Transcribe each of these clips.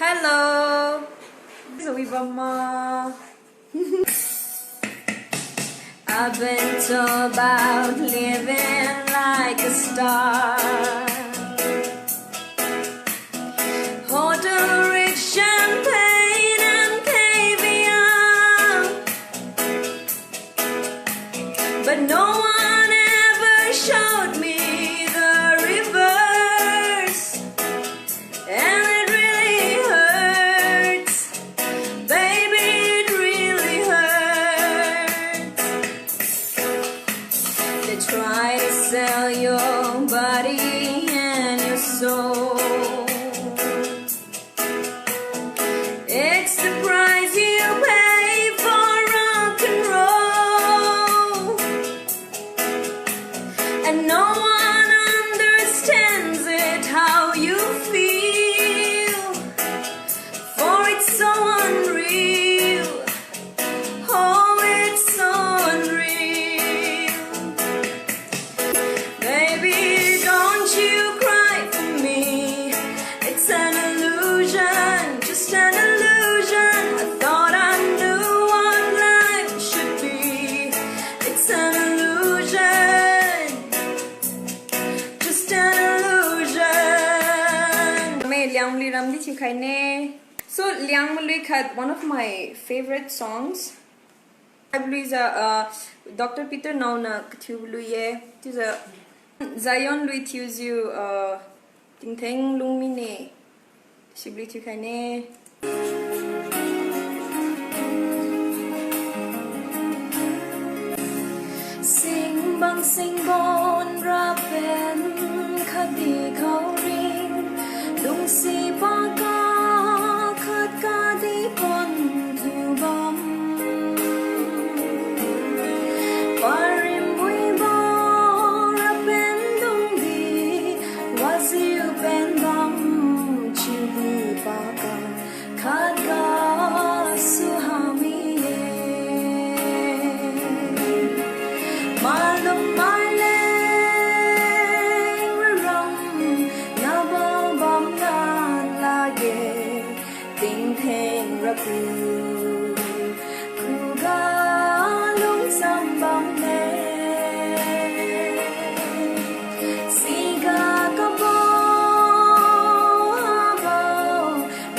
Hello, Zoe Mama. I've been told about living like a star. Hotel rich champagne and caviar, but no one ever showed me the reverse, and it really hurts, baby, it really hurts. They try to sell your body and your soul. It's the price you pay for rock and roll, and no one understands it how you feel, for it's so unreal. Oh, it's so unreal. Baby, don't you cry for me. It's an illusion, just an illusion. I thought I knew what life should be. It's an illusion, just an illusion. Liang Muli Ram Di Chiu Khai Ne. So Liang Muli Khat, one of my favorite songs. I believe Dr. Peter Nauna Kathu Lu Ye. It is a Zion Lui Tius You Ting Teng Lung Mi Ne. Shibli Chiu Khai Ne. Sing bang sing bon ra pen khadi khao ring lung si pa ka khat ka di pon thiu bom parim bui bo ra pen dung di was you pen bom chi di pa ka khat ka su ha mi Malum Maleng Ram Na Bom Bom Nan Lage Ting Teng Rapu Kuga Lung Sam Bom Ne Siga Kabo Habo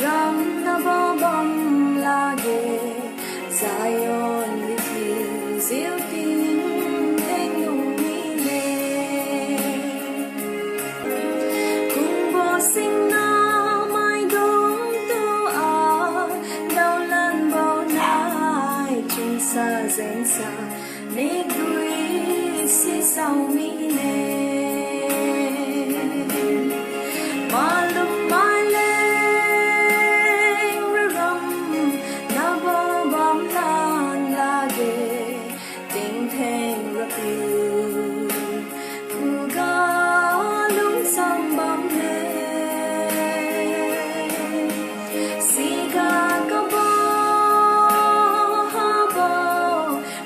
Ram Na Bom Bom Lage Zion with you Zil Ting Sing now, my dong to all. Đâu lần bao nay chung sa dành sa, nét đuôi si sau mi nè. Malum maleng ram, na bo bom lan lage, ting theng rapu, kuga lung sam bom ne. Siga kabo habo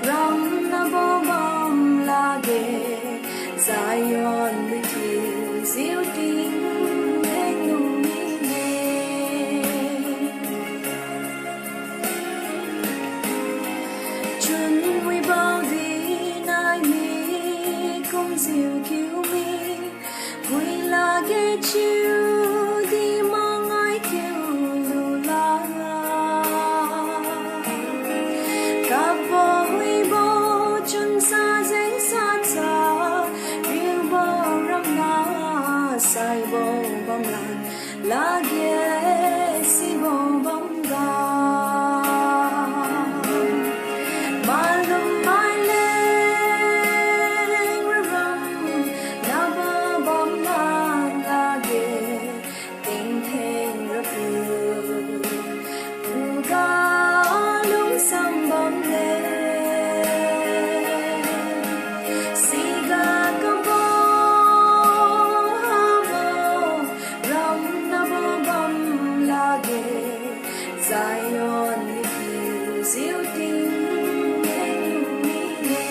ram na bo bom lage Zion with you zil ting heng nu mi ne chun wi bao di nai mi kum zil kiu mi wi lage chiu di mong ai kiu Kabo hui bo chun sa zeng sa cha riu bo ram na sai bo bom lan la ge si bo bom ga malum maleng ram na bo bom lan la ge ting theng rapu kuga lung sam bom ne Siga kabo habo ram na bo bom lage Zion with you zil ting heng nu mi ne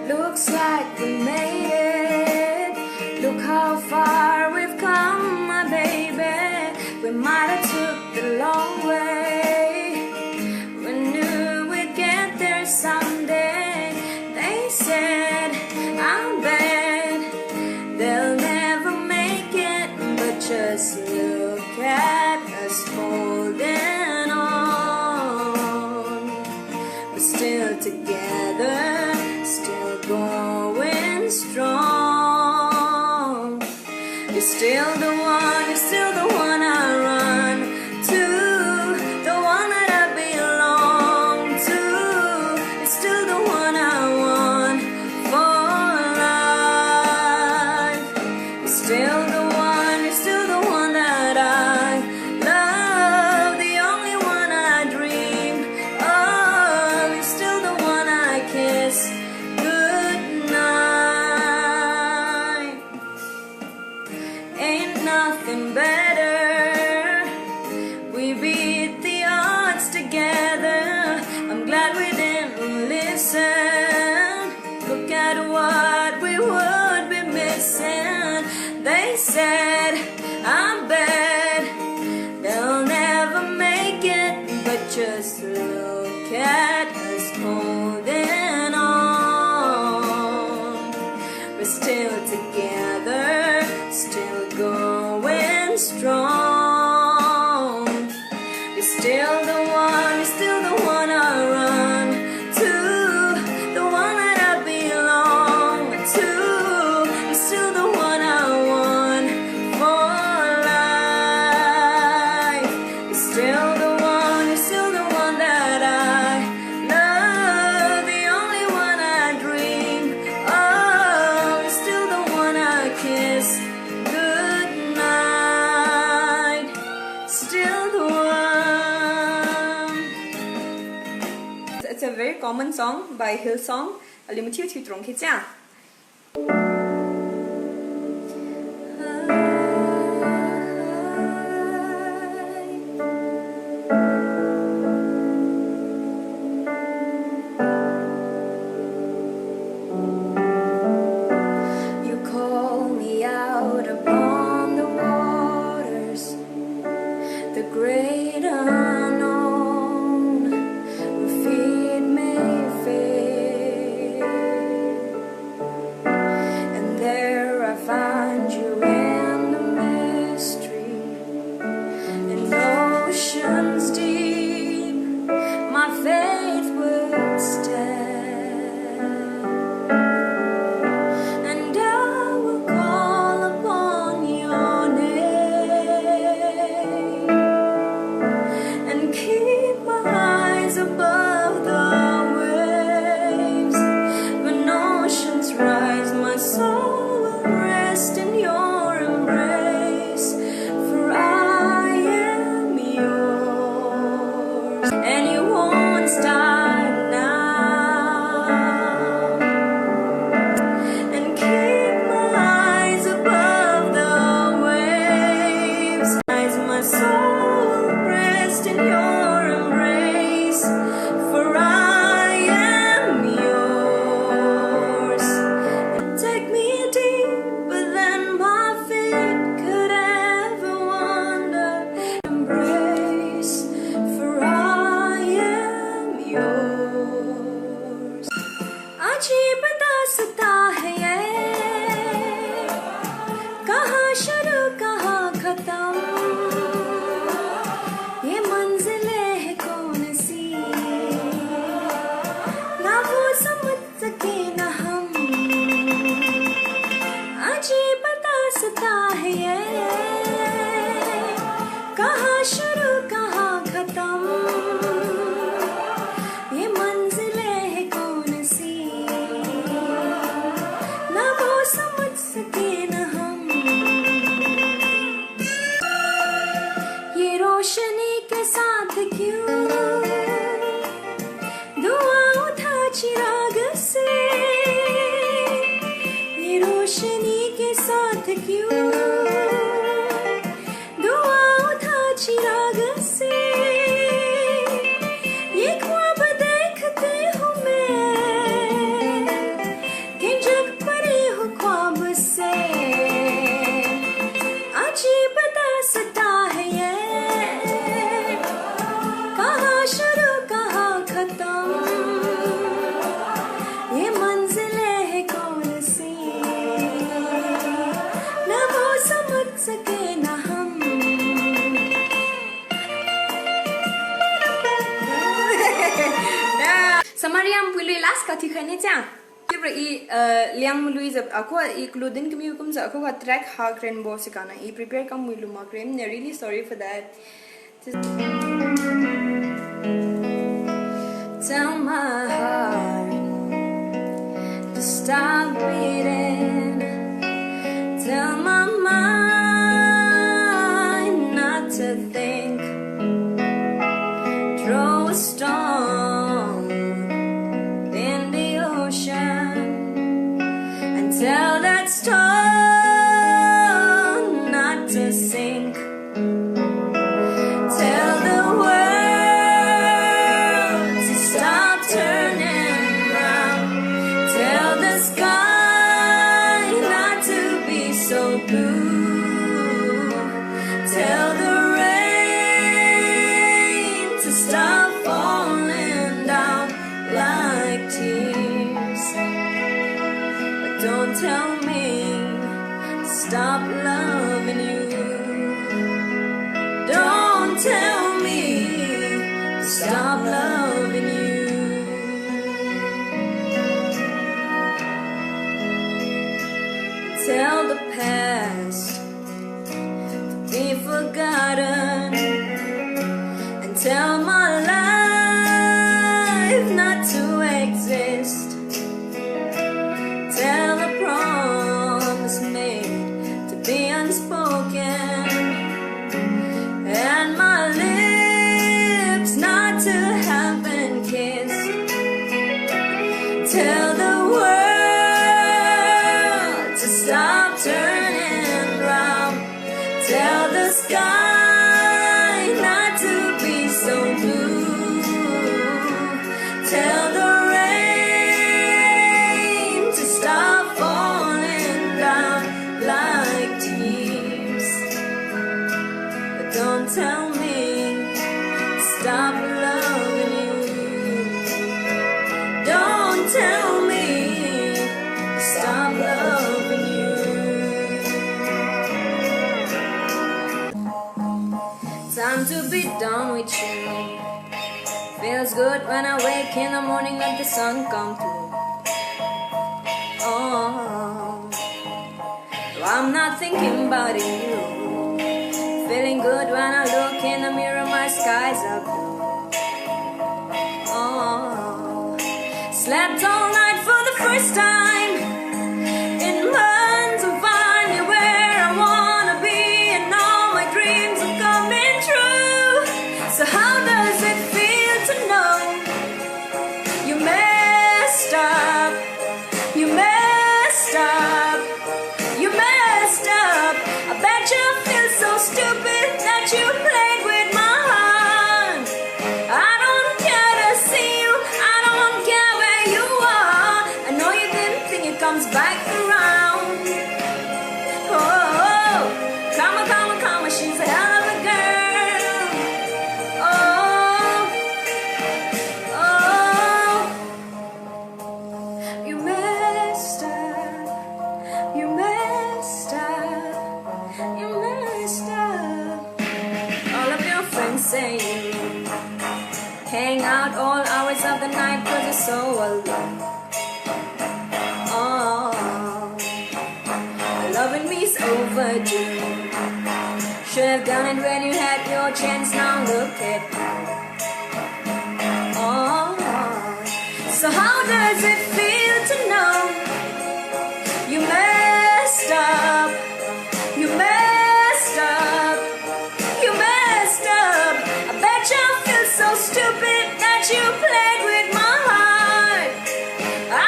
Looks like we made it. Look how far we've come, my baby. We might have took the long way. We knew we'd get there someday. They said, I bet they'll never make it, but just look at us holding on. We're still together, still going strong. You're still the one, you're still the one I run to, the one that I belong to. You're still the one I want for life. You're still the one, you're still the one that I love, the only one I dream of. You're still the one I kiss goodnight. Ain't nothing better. We beat the odds together. I'm glad we didn't listen. Look at what we would be missing. They said, I bet they'll never make it, but just look at us holding on. We're still together, still going strong. You're still the one, you're still the one I run to, the one that I belong to. You're still the one I want for life. You're still the one, you're still the one that I love, the only one I dream of. You're still the one I kiss goodnight. Still the one. It's a very common song by Hillsong. Limu chiu chiu trong khi cha. You call me out upon the waters, the great unknown, who feet may fail, and there I find you in the mystery, in oceans deep, my faith will stand, and I will call upon your name, and keep my eyes above the waves. When oceans rise, my soul will rest in your embrace, for I am yours, and you won't start now. And keep my eyes above the waves. My soul rest in your embrace, for I am yours. Take me deeper than my feet could ever wander. Embrace, for I am yours. अजीब दास्तां है ये, कहाँ शुरू कहाँ खत्म, ये मंजिलें हैं कौन सी, ना वो समझ सके ना हम। अजीब दास्तां है ये, कहाँ शुरू कहाँ खत्म, ये मंजिलें हैं कौन सी, ना वो समझ सके ना हम। ये रोशनी के साथ क्यों धुआं उठा चिराग से, ये रोशनी के साथ क्यों धुआं उठा चिराग से, ये ख्वाब देखती हूँ मैं कि जग परी हूँ ख्वाब से। Mariam pului las ka thi khane cha. Kibra I liang mului zap ako I gluten kami kum za ako track hag rainbow sikana I prepare kam mulu ma cream. Ne really sorry for that. Tell my heart to stop beating. Tell my mind not to think. Throw a stone in the ocean and tell that stone not to sink. Tell the world to stop turning round. Tell the sky not to be so blue. Tell the rain to stop falling down like tears. But don't tell me to stop loving you. Don't tell me to stop loving you. Tell the past to be forgotten and tell my life not to exist. Tell the promise made to be unspoken and my lips not to have been kissed. Tell the world to stop turning round. Tell the sky not to be so blue. Tell the rain to stop falling down like tears. But don't tell me to stop loving you. Don't tell me to stop loving you. Time to be done with you. Feels good when I wake in the morning, let the sun come through. Oh, I'm not thinking about you. Feeling good when I look in the mirror, my skies are blue. Oh, slept all night for the first time in months to find you where I wanna be, and all my dreams are coming true. So how does it feel to know you messed up? You messed up. You messed up. I bet you feel so stupid that you played with my heart. I don't care to see you. I don't care where you are. I know you didn't think it comes back around. Oh, karma, karma, karma, she's a hell of a girl. Oh, oh, you messed up. You messed up. You messed up. All of your friends say you hang out all hours of the night 'cause you're so alone. Oh, loving me's overdue. Should have done it when you had your chance. Now look at you. Oh, so how does it feel to know you messed up? You messed up. You messed up. I bet you feel so stupid that you played with my heart.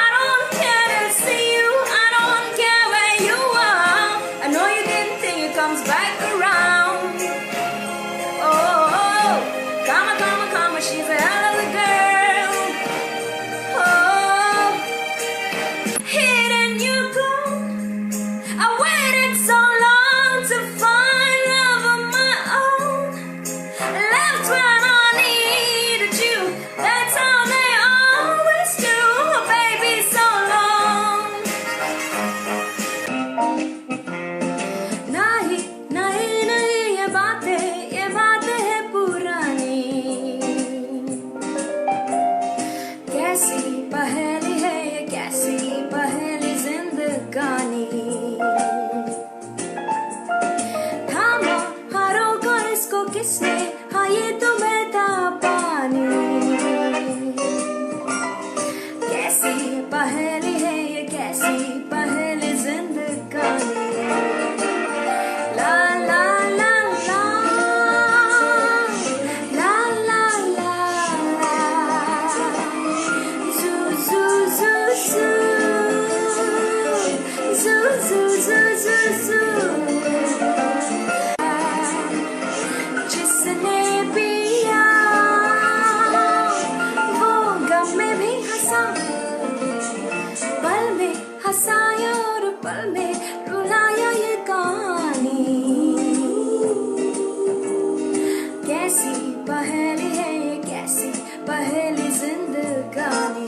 I don't care to see you. I don't care where you are. I know you didn't think it comes back around. Oh, karma, karma, karma, she's a hell of a girl. Oh, hidden you go. I waited so long to find love of my own. Left when I needed you. That's how they always do, baby, so long. Nahi, nahi, स्नेह ये तो बहता पानी कैसी पहेली है ये कैसी पहेली जिंदगानी ला ला ला ला ला ला ला zu zu zu zu zu zu zu zu zu जिसने पिया वो गम में भी हंसा पल में हंसाया और पल में रुलाया ये कहानी कैसी पहेली है ये कैसी पहेली जिंदगानी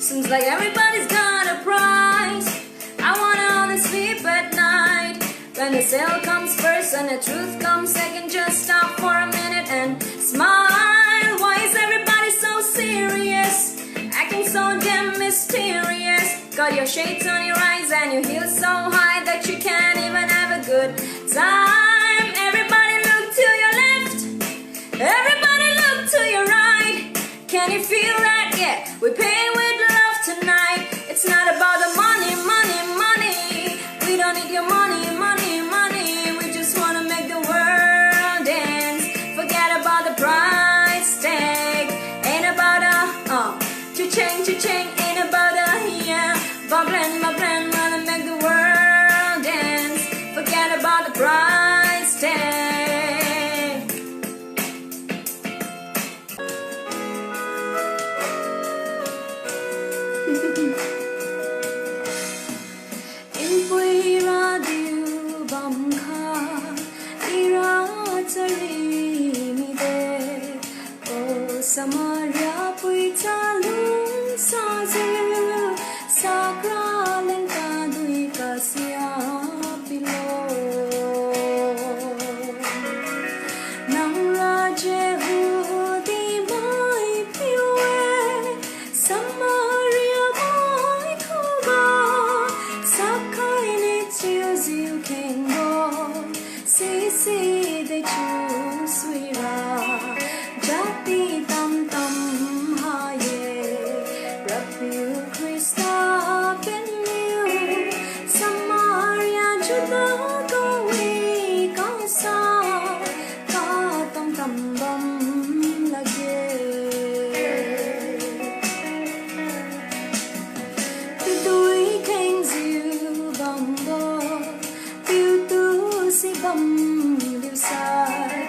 Seems like everybody's got a prize. I wanna only sleep at night. When the sale comes first and the truth comes second, just stop for a minute and smile. Why is everybody so serious? Acting so damn mysterious. Got your shades on your eyes and your heels so high that you can't even have a good time. Everybody look to your left. Everybody look to your right. Can you feel that? Yeah, we pay with love tonight. It's not about the money, money, money. We don't need your money, money, money. We just wanna make the world dance. Forget about the price tag. Ain't about a cha-ching, cha-ching. Ain't about a yeah. Bubbling, wanna make the world dance. Forget about the price tag. Inpui radio bamkha ira chari mi de o samarya pui chalung saje sakra lengka dui kasya pilo nang raje hu di mai piwe samarya mai khoga sakai ne choose you can go see they choose we ra jati tam tam ha ye rabbi krista ben you samaria juda go we ka sa ka tam tam bam lage Tui kings you bumbo, you do si bum you side.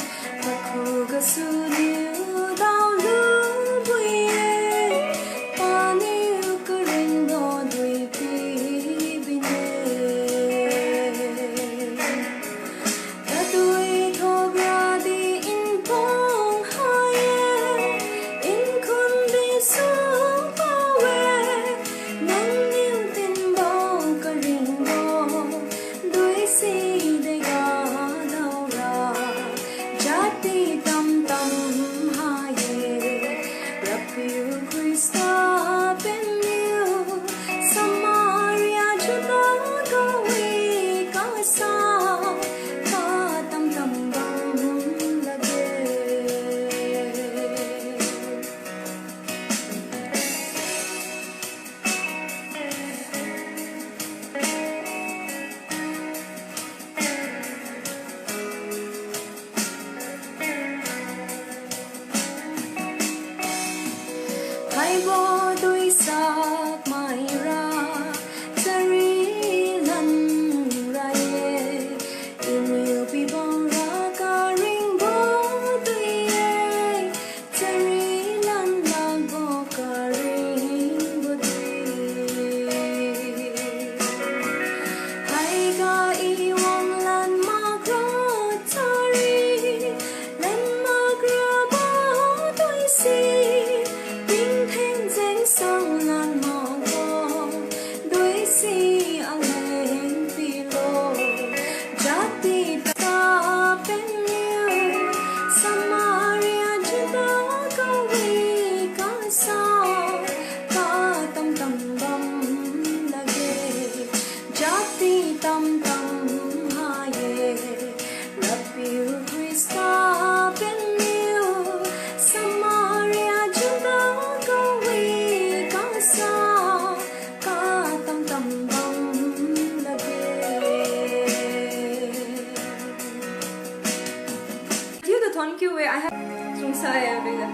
you I have Sungsai Abida.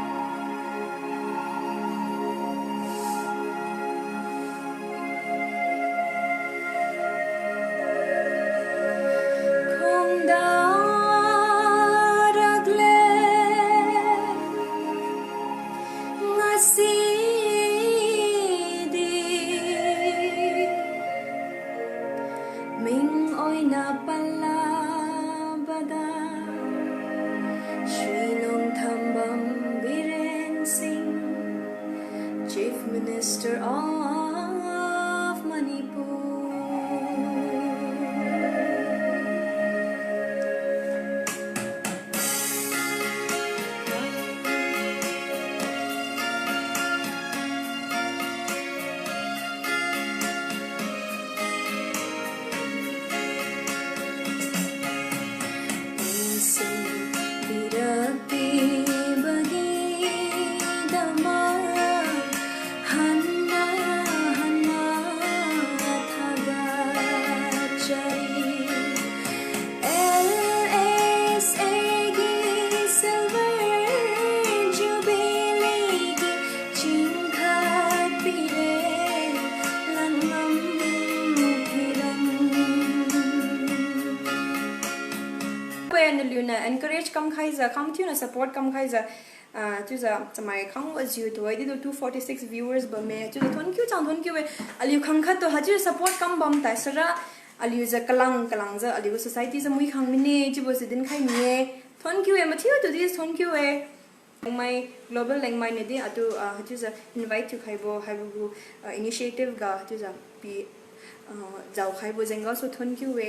Ming oi na pala bada Shri Nong Thambam Biren Singh Chief Minister of Manipur encourage kam khaiza kam tuna support kam khaiza tu za samai khang was you to I did 246 viewers ba me tu thon kyu chang thon kyu aliu khang khat to haju support kam bam ta sara aliu za kalang za aliu society za mui khang mine ji bo se din khai me thon kyu e mathio to this thon kyu e my global lang my ne de atu haju za invite to khaibo habu initiative ga haju za pi जाउ खाइबो Jenga सो थन Q वे